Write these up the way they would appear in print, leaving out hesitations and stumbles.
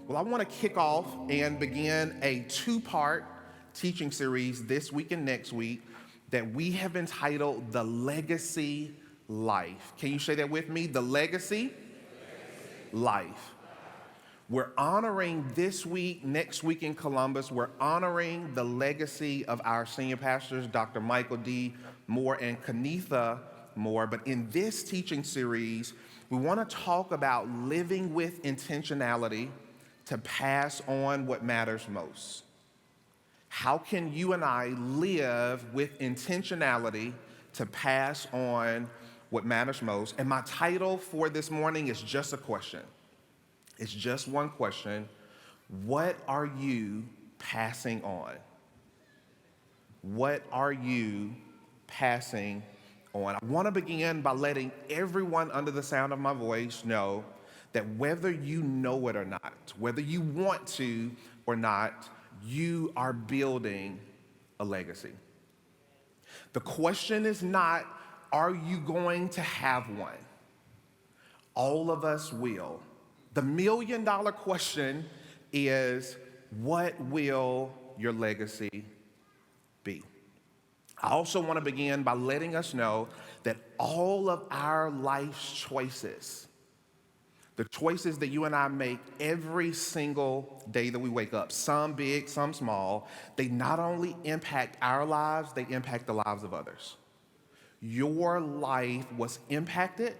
Well, I want to kick off and begin a two-part teaching series this week and next week that we have entitled The Legacy Life. Can you say that with me? The Legacy Life. We're honoring this week, next week in Columbus, we're honoring the legacy of our senior pastors, Dr. Michael D. Moore and Kenitha Moore. But in this teaching series, we want to talk about living with intentionality to pass on what matters most. How can you and I live with intentionality to pass on what matters most? And my title for this morning is just a question. It's just one question. What are you passing on? What are you passing on? I want to begin by letting everyone under the sound of my voice know that whether you know it or not, whether you want to or not, you are building a legacy. The question is not, are you going to have one? All of us will. The million-dollar question is, what will your legacy be? I also want to begin by letting us know that all of our life's choices, the choices that you and I make every single day that we wake up, some big, some small, they not only impact our lives, they impact the lives of others. Your life was impacted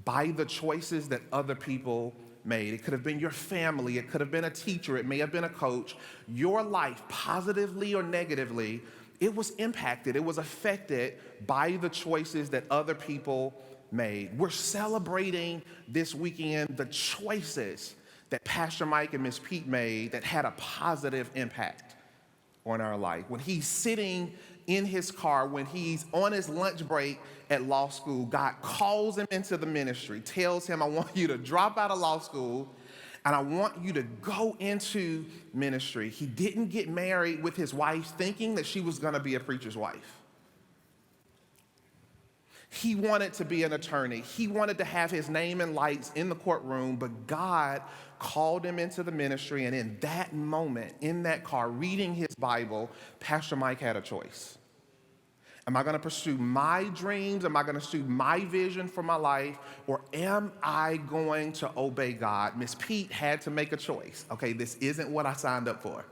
by the choices that other people made. It could have been your family, it could have been a teacher, it may have been a coach. Your life, positively or negatively, it was impacted, it was affected by the choices that other people made. We're celebrating this weekend the choices that Pastor Mike and Miss Pete made that had a positive impact on our life. When he's sitting in his car, when he's on his lunch break at law school, God calls him into the ministry, tells him, I want you to drop out of law school and I want you to go into ministry. He didn't get married with his wife thinking that she was going to be a preacher's wife. He wanted to be an attorney. He wanted to have his name in lights in the courtroom, but God called him into the ministry, and in that moment, in that car, reading his Bible, Pastor Mike had a choice. Am I going to pursue my dreams? Am I going to pursue my vision for my life? Or am I going to obey God? Miss Pete had to make a choice. Okay, this isn't what I signed up for.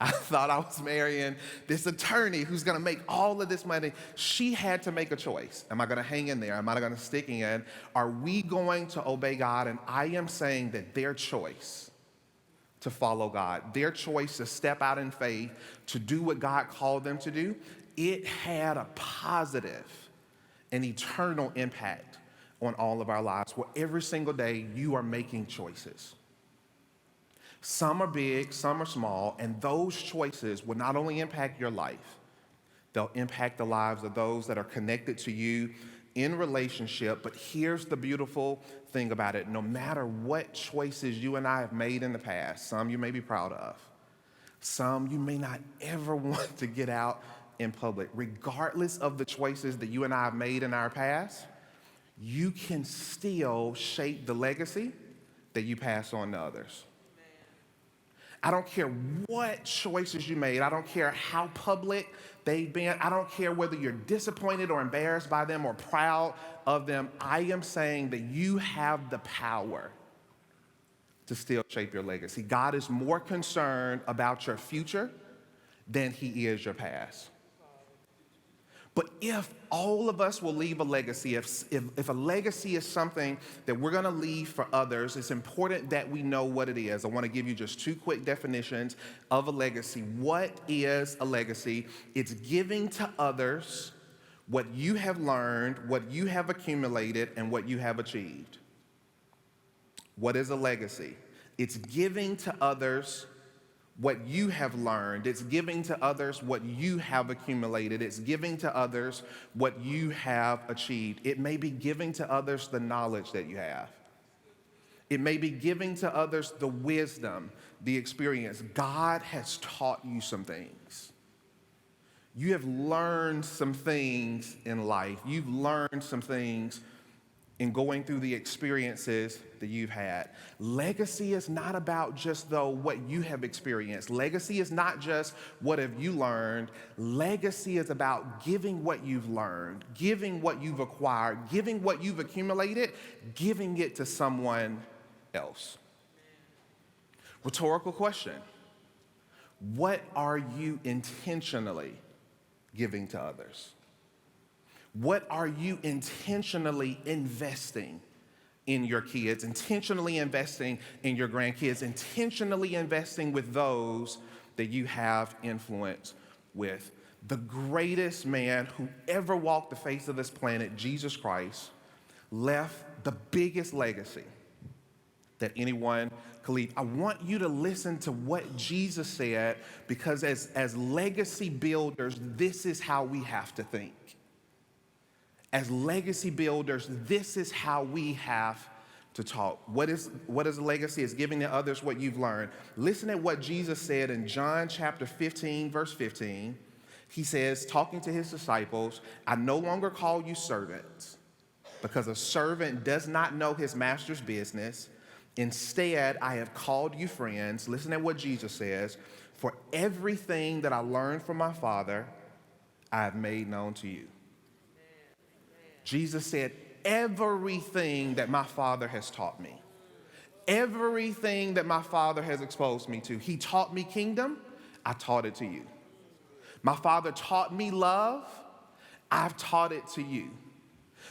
I thought I was marrying this attorney who's going to make all of this money. She had to make a choice. Am I going to hang in there? Am I going to stick in? Are we going to obey God? And I am saying that their choice to follow God, their choice to step out in faith, to do what God called them to do, it had a positive and eternal impact on all of our lives, where every single day you are making choices. Some are big, some are small, and those choices will not only impact your life, they'll impact the lives of those that are connected to you in relationship. But here's the beautiful thing about it. No matter what choices you and I have made in the past, some you may be proud of, some you may not ever want to get out in public, regardless of the choices that you and I have made in our past, you can still shape the legacy that you pass on to others. I don't care what choices you made. I don't care how public they've been. I don't care whether you're disappointed or embarrassed by them or proud of them. I am saying that you have the power to still shape your legacy. God is more concerned about your future than he is your past. But if all of us will leave a legacy, if a legacy is something that we're going to leave for others, it's important that we know what it is. I want to give you just two quick definitions of a legacy. What is a legacy? It's giving to others what you have learned, what you have accumulated, and what you have achieved. What is a legacy? It's giving to others what you have learned. It's giving to others what you have accumulated. It's giving to others what you have achieved. It may be giving to others the knowledge that you have. It may be giving to others the wisdom, the experience. God has taught you some things. You have learned some things in life. You've learned some things in going through the experiences that you've had. Legacy is not about just, though, what you have experienced. Legacy is not just what have you learned. Legacy is about giving what you've learned, giving what you've acquired, giving what you've accumulated, giving it to someone else. Rhetorical question. What are you intentionally giving to others? What are you intentionally investing in your kids, intentionally investing in your grandkids, intentionally investing with those that you have influence with? The greatest man who ever walked the face of this planet, Jesus Christ, left the biggest legacy that anyone could leave. I want you to listen to what Jesus said, because as legacy builders, this is how we have to think. As legacy builders, this is how we have to talk. What is a legacy? It's giving to others what you've learned. Listen at what Jesus said in John chapter 15, verse 15. He says, talking to his disciples, I no longer call you servants, because a servant does not know his master's business. Instead, I have called you friends. Listen at what Jesus says. For everything that I learned from my Father, I have made known to you. Jesus said, everything that my Father has taught me, everything that my Father has exposed me to. He taught me kingdom, I taught it to you. My Father taught me love, I've taught it to you.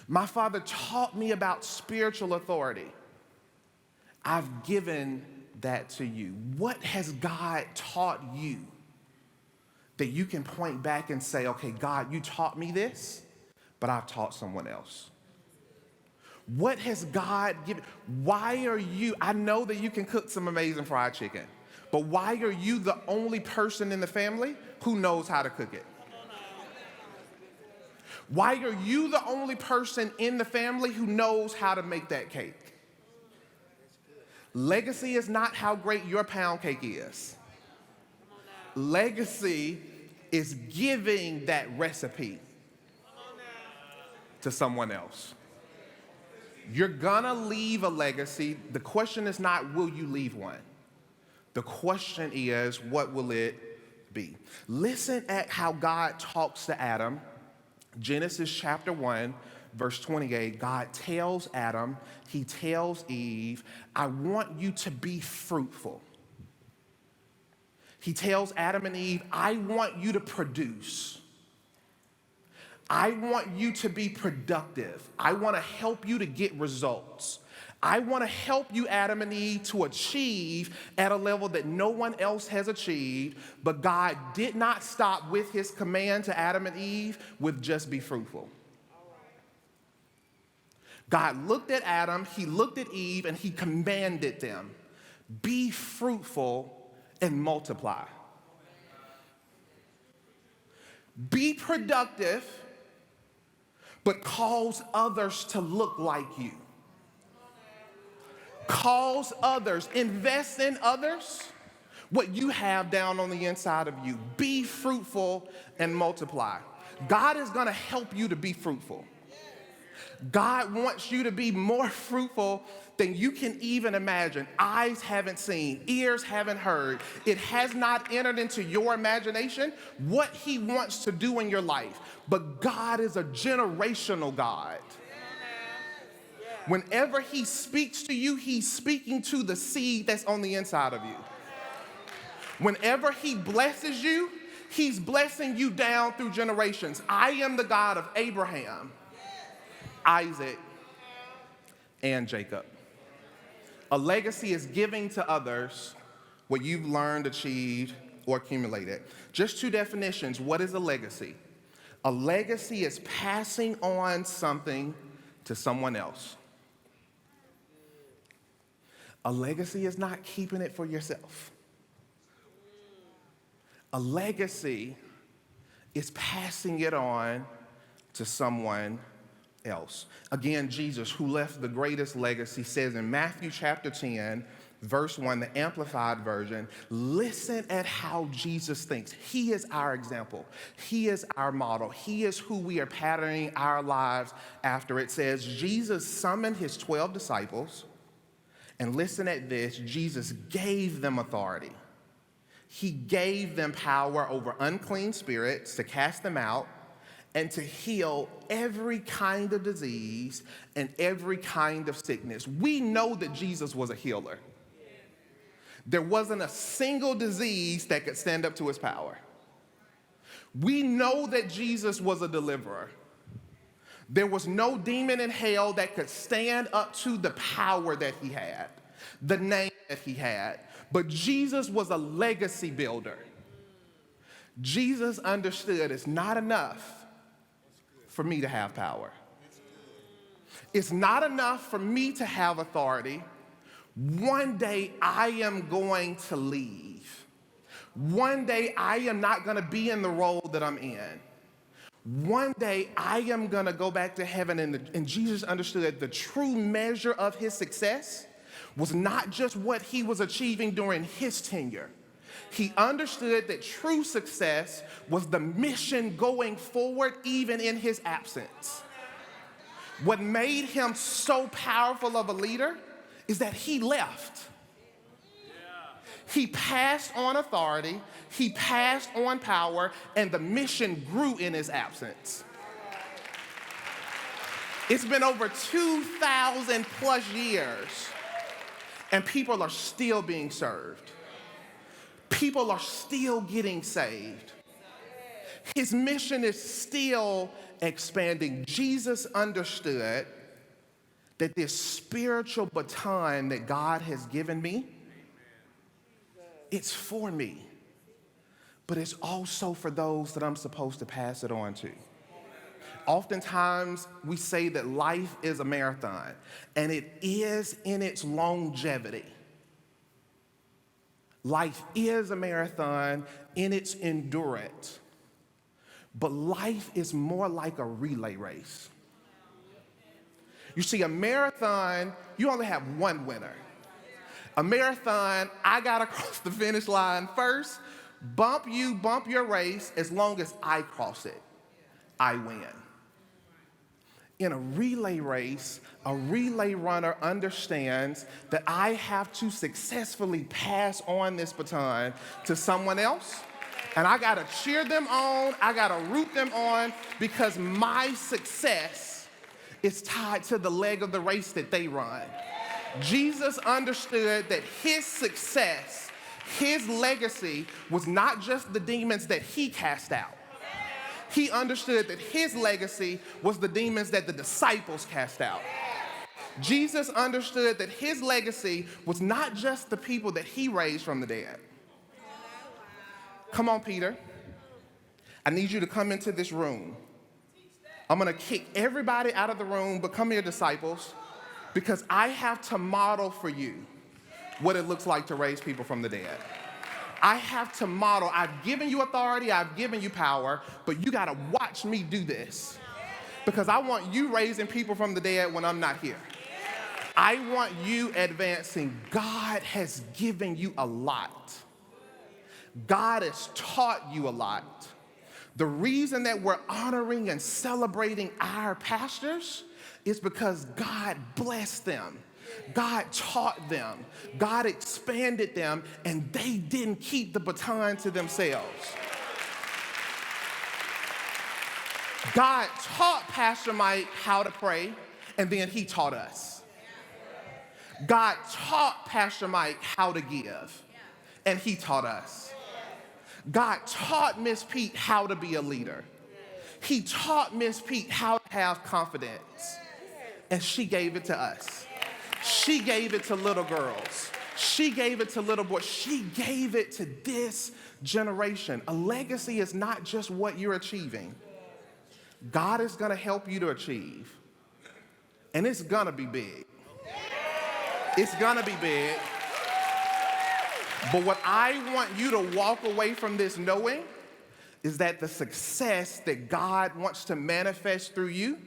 My Father taught me about spiritual authority, I've given that to you. What has God taught you that you can point back and say, okay, God, you taught me this, but I've taught someone else? What has God given? Why are you, I know that you can cook some amazing fried chicken, but why are you the only person in the family who knows how to cook it? Why are you the only person in the family who knows how to make that cake? Legacy is not how great your pound cake is. Legacy is giving that recipe to someone else. You're gonna leave a legacy. The question is not, will you leave one? The question is, what will it be? Listen at how God talks to Adam. Genesis chapter 1, verse 28, God tells Adam, he tells Eve, I want you to be fruitful. He tells Adam and Eve, I want you to produce. I want you to be productive. I want to help you to get results. I want to help you, Adam and Eve, to achieve at a level that no one else has achieved. But God did not stop with his command to Adam and Eve with just be fruitful. God looked at Adam, he looked at Eve, and he commanded them, be fruitful and multiply. Be productive, but cause others to look like you. Cause others, invest in others, what you have down on the inside of you. Be fruitful and multiply. God is going to help you to be fruitful. God wants you to be more fruitful than you can even imagine. Eyes haven't seen, ears haven't heard. It has not entered into your imagination what he wants to do in your life. But God is a generational God. Whenever he speaks to you, he's speaking to the seed that's on the inside of you. Whenever he blesses you, he's blessing you down through generations. I am the God of Abraham, Isaac, and Jacob. A legacy is giving to others what you've learned, achieved, or accumulated. Just two definitions. What is a legacy? A legacy is passing on something to someone else. A legacy is not keeping it for yourself. A legacy is passing it on to someone else. Again, Jesus, who left the greatest legacy, says in Matthew chapter 10, verse 1, the Amplified Version, listen at how Jesus thinks. He is our example. He is our model. He is who we are patterning our lives after. It says, Jesus summoned his 12 disciples And listen at this, Jesus gave them authority. He gave them power over unclean spirits to cast them out and to heal every kind of disease and every kind of sickness. We know that Jesus was a healer. There wasn't a single disease that could stand up to his power. We know that Jesus was a deliverer. There was no demon in hell that could stand up to the power that he had, the name that he had. But Jesus was a legacy builder. Jesus understood it's not enough for me to have power. It's not enough for me to have authority. One day I am going to leave. One day I am not going to be in the role that I'm in. One day I am going to go back to heaven, and Jesus understood that the true measure of his success was not just what he was achieving during his tenure. He understood that true success was the mission going forward even in his absence. What made him so powerful of a leader is that he left. He passed on authority, he passed on power, and the mission grew in his absence. It's been over 2,000 plus years, and people are still being served. People are still getting saved. His mission is still expanding. Jesus understood that this spiritual baton that God has given me, it's for me, but it's also for those that I'm supposed to pass it on to. Oftentimes, we say that life is a marathon, and it is in its longevity. Life is a marathon in its endurance, but life is more like a relay race. You see, a marathon, you only have one winner. A marathon, I got to cross the finish line first, bump your race. As long as I cross it, I win. In a relay race, a relay runner understands that I have to successfully pass on this baton to someone else, and I got to cheer them on, I got to root them on, because my success is tied to the leg of the race that they run. Jesus understood that his success, his legacy, was not just the demons that he cast out. He understood that his legacy was the demons that the disciples cast out. Jesus understood that his legacy was not just the people that he raised from the dead. Come on, Peter. I need you to come into this room. I'm going to kick everybody out of the room, but come here, disciples, because I have to model for you what it looks like to raise people from the dead. I have to model. I've given you authority, I've given you power, but you got to watch me do this, because I want you raising people from the dead when I'm not here. I want you advancing. God has given you a lot. God has taught you a lot. The reason that we're honoring and celebrating our pastors is because God blessed them. God taught them. God expanded them, and they didn't keep the baton to themselves. God taught Pastor Mike how to pray, and then he taught us. God taught Pastor Mike how to give, and he taught us. God taught Miss Pete how to be a leader. He taught Miss Pete how to have confidence, and she gave it to us. She gave it to little girls. She gave it to little boys. She gave it to this generation. A legacy is not just what you're achieving. God is going to help you to achieve, and it's going to be big. It's going to be big. But what I want you to walk away from this knowing is that the success that God wants to manifest through you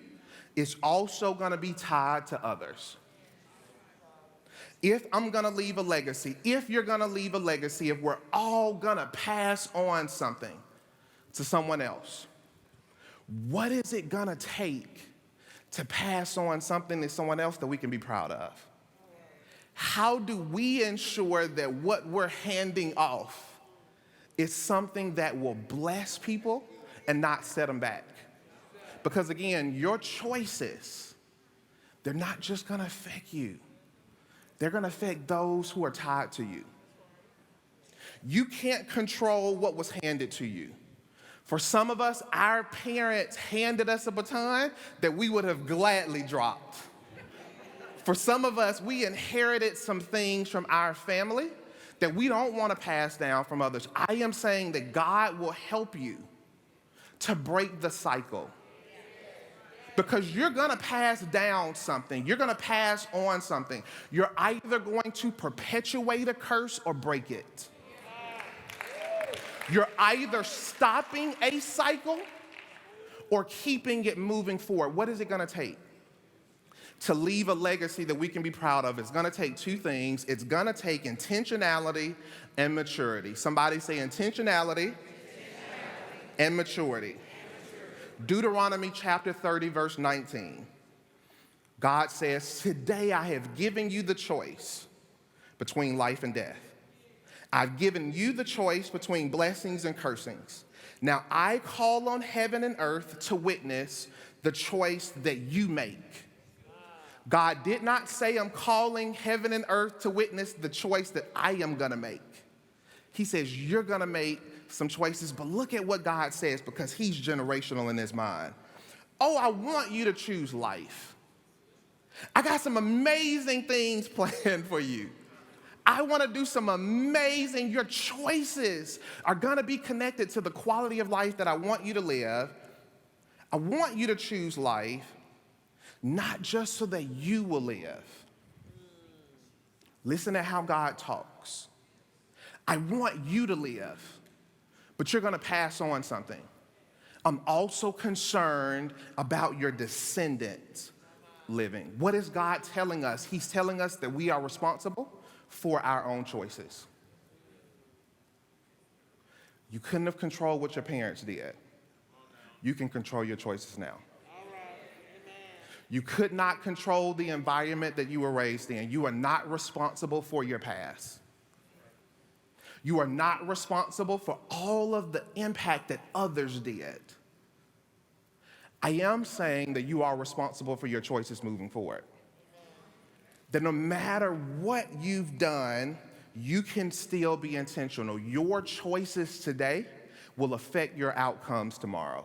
is also going to be tied to others. If I'm going to leave a legacy, if you're going to leave a legacy, if we're all going to pass on something to someone else, what is it going to take to pass on something to someone else that we can be proud of? How do we ensure that what we're handing off is something that will bless people and not set them back? Because again, your choices, they're not just gonna affect you. They're gonna affect those who are tied to you. You can't control what was handed to you. For some of us, our parents handed us a baton that we would have gladly dropped. For some of us, we inherited some things from our family that we don't want to pass down from others. I am saying that God will help you to break the cycle. Because you're going to pass down something. You're going to pass on something. You're either going to perpetuate a curse or break it. You're either stopping a cycle or keeping it moving forward. What is it going to take to leave a legacy that we can be proud of? It's going to take two things. It's going to take intentionality and maturity. Somebody say intentionality and maturity. Deuteronomy chapter 30, verse 19. God says, today I have given you the choice between life and death. I've given you the choice between blessings and cursings. Now I call on heaven and earth to witness the choice that you make. God did not say I'm calling heaven and earth to witness the choice that I am going to make. He says you're going to make some choices, but look at what God says because he's generational in his mind. Oh, I want you to choose life. I got some amazing things planned for you. I want to do some amazing, your choices are going to be connected to the quality of life that I want you to live. I want you to choose life, not just so that you will live. Listen to how God talks. I want you to live, but you're going to pass on something. I'm also concerned about your descendants living. What is God telling us? He's telling us that we are responsible for our own choices. You couldn't have controlled what your parents did. You can control your choices now. You could not control the environment that you were raised in. You are not responsible for your past. You are not responsible for all of the impact that others did. I am saying that you are responsible for your choices moving forward. That no matter what you've done, you can still be intentional. Your choices today will affect your outcomes tomorrow.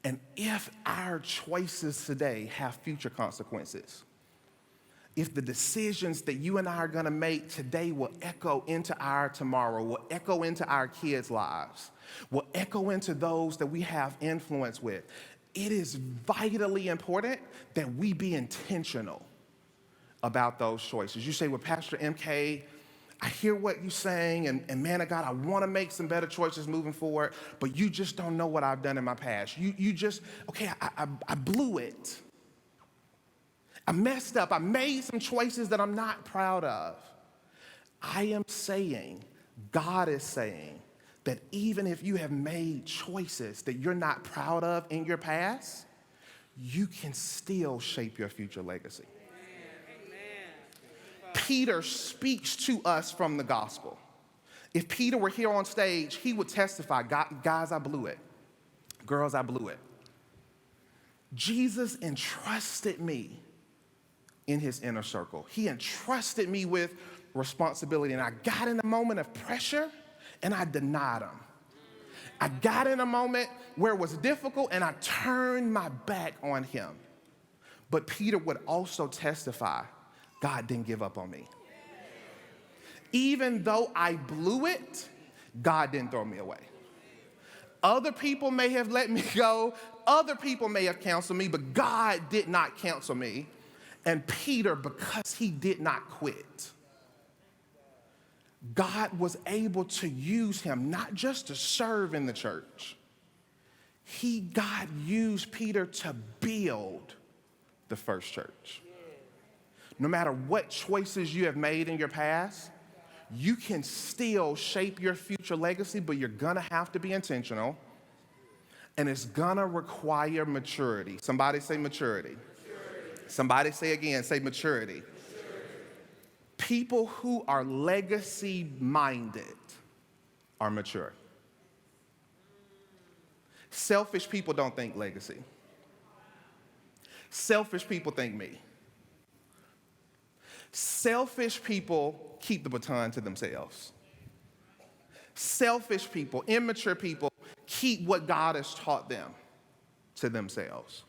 And if our choices today have future consequences, if the decisions that you and I are going to make today will echo into our tomorrow, will echo into our kids' lives, will echo into those that we have influence with, it is vitally important that we be intentional about those choices. You say, well, Pastor MK, I hear what you're saying, and man of God, I want to make some better choices moving forward, but you just don't know what I've done in my past. You just, okay, I blew it. I messed up. I made some choices that I'm not proud of. I am saying, God is saying, that even if you have made choices that you're not proud of in your past, you can still shape your future legacy. Peter speaks to us from the gospel. If Peter were here on stage, he would testify, guys, I blew it. Girls, I blew it. Jesus entrusted me in his inner circle. He entrusted me with responsibility, and I got in a moment of pressure, and I denied him. I got in a moment where it was difficult, and I turned my back on him. But Peter would also testify, God didn't give up on me. Even though I blew it, God didn't throw me away. Other people may have let me go. Other people may have counseled me, but God did not counsel me. And Peter, because he did not quit, God was able to use him not just to serve in the church. God used Peter to build the first church. No matter what choices you have made in your past, you can still shape your future legacy, but you're going to have to be intentional, and it's going to require maturity. Somebody say maturity. Somebody say again, say maturity. People who are legacy-minded are mature. Selfish people don't think legacy. Selfish people think me. Selfish people keep the baton to themselves. Selfish people, immature people, keep what God has taught them to themselves.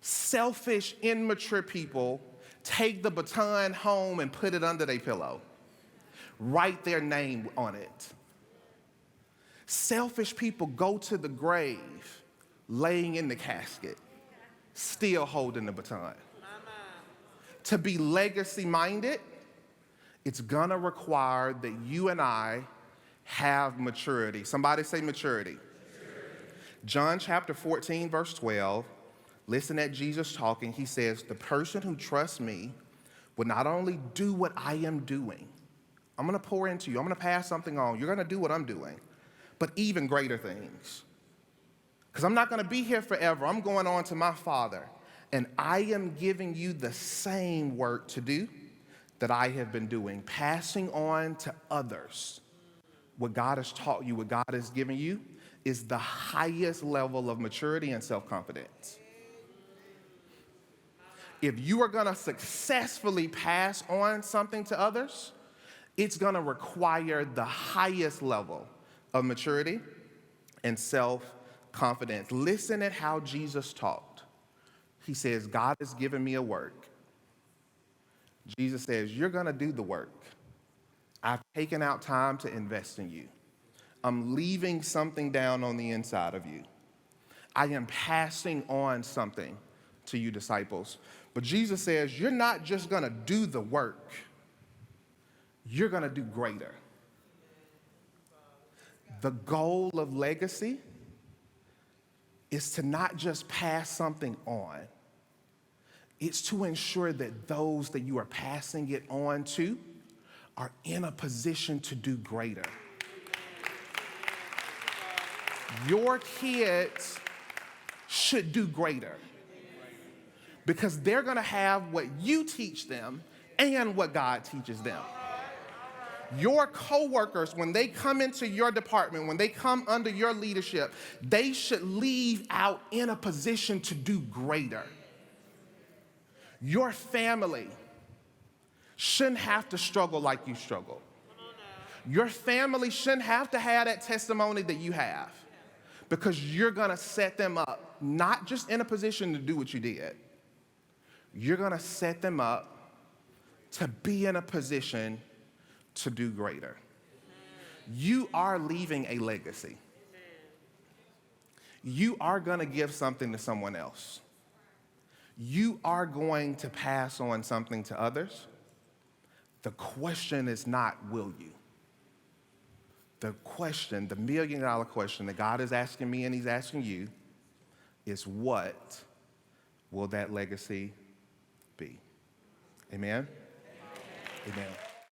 Selfish, immature people take the baton home and put it under their pillow. Write their name on it. Selfish people go to the grave laying in the casket, still holding the baton. To be legacy-minded, it's gonna require that you and I have maturity. Somebody say maturity. John chapter 14, verse 12, listen at Jesus talking. He says, the person who trusts me will not only do what I am doing, I'm gonna pour into you, I'm gonna pass something on, you're gonna do what I'm doing, but even greater things. Because I'm not gonna be here forever, I'm going on to my Father, and I am giving you the same work to do that I have been doing, passing on to others what God has taught you, what God has given you, is the highest level of maturity and self-confidence. If you are gonna successfully pass on something to others, it's gonna require the highest level of maturity and self-confidence. Listen at how Jesus talked. He says, God has given me a work. Jesus says, you're gonna do the work. I've taken out time to invest in you. I'm leaving something down on the inside of you. I am passing on something to you, disciples. But Jesus says, you're not just gonna do the work, you're gonna do greater. The goal of legacy is to not just pass something on, it's to ensure that those that you are passing it on to are in a position to do greater. Your kids should do greater because they're gonna have what you teach them and what God teaches them. Your coworkers, when they come into your department, when they come under your leadership, they should leave out in a position to do greater. Your family shouldn't have to struggle like you struggle. Your family shouldn't have to have that testimony that you have because you're gonna set them up, not just in a position to do what you did. You're gonna set them up to be in a position to do greater. You are leaving a legacy. You are gonna give something to someone else. You are going to pass on something to others. The question is not, will you? The question, the $1 million question that God is asking me and he's asking you is, what will that legacy be? Amen? Amen.